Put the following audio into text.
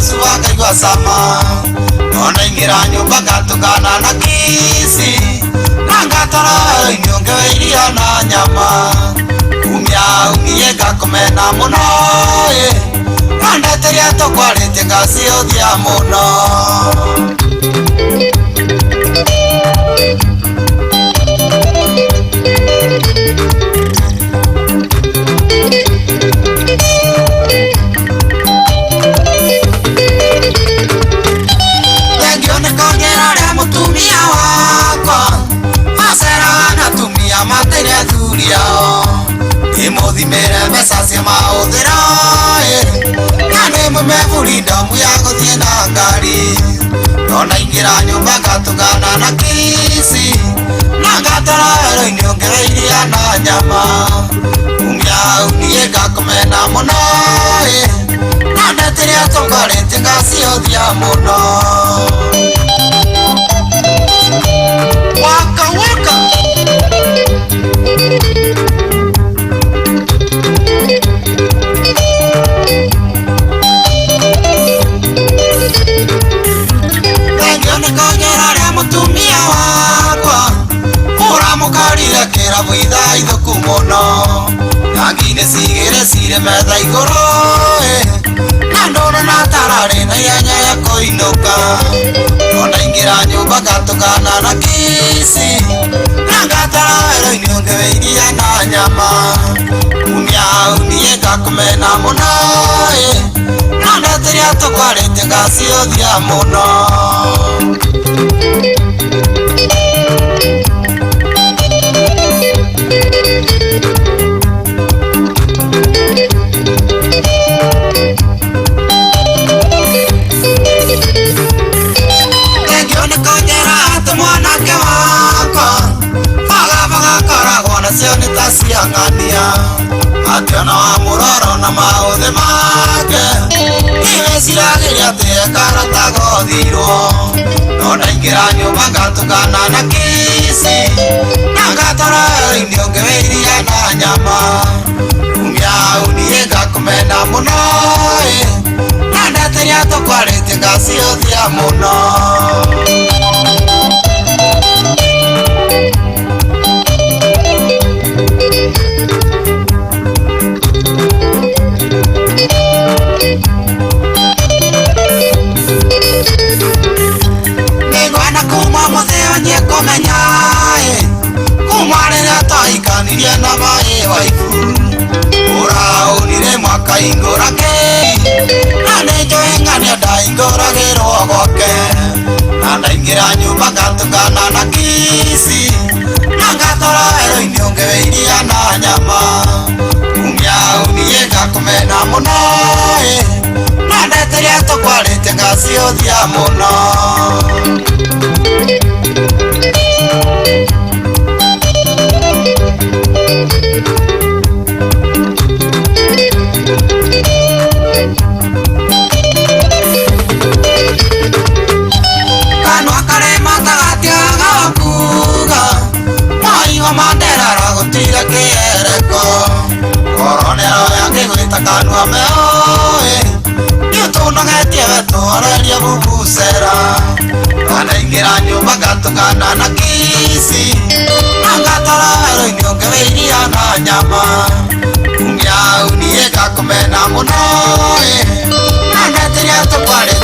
suba kaigua sama ona ingira nyumba ngatukana na kisi na ngatara inyongeiria na nyama umie ngakomena muno ndandeteria tukwarite ngaciothia muno Muthimere mbeca cia mahũthĩro na nĩmũme freedom ya gũthiĩ na ngari ona ingĩra nyũmba ngatukana na kisi na ngatara wĩra-inĩ ongereiria na nyama umia niĩ ngakomena mũno na ndeteria tũkorĩte ngaciothia mũno waka mutumia wakwa uramukarire kirabu ithaithuku muno ngangine cigire cire metha iguru na ndona na tarari na ihenya ya kuinuka ona ingira nyumba ngatukana na kisi na ngatara wĩra-inĩ ongeweiria na nyama umie ngakomena muno na ndeteria tukwarĩte ngaciothia muno ciangania akiona wa muroro na maũthĩ make nĩweciragiria atĩ ekarata gothirwo no ndaingĩra nyũmba ngatukana na kisi na ngatara wĩra-inĩ ongeweiria na nyama umia niĩ ngakomena mũno na ndeteria tũkwarĩte ngaciothia mũno komenya kuma rĩrĩa twahikanirie na maĩ waifu ũraũnire mwakaingũra kĩ na nĩnjũĩ ng'ania ndaingũragĩrwo gwake na ndaingĩra nyũmba ngatukana na kisi na ngatwara wĩra-inĩ ongeweiria na nyama umia niĩ ngakomena mũno na ndeteria tũkwarĩte ngaciothia mũno kanwa karema tagatiaga kuga maiwa manderara gũtire kĩereko koronero yakĩgwĩta kanwa meoĩ nĩũtũnogetie wetũoreria bubucera ndaingĩra nyũmba ngatukana na kisi na ngatwara wĩra-inĩ ongeweiria na nyama umia niĩ ngakomena mũno na ndeteria tũkwarĩte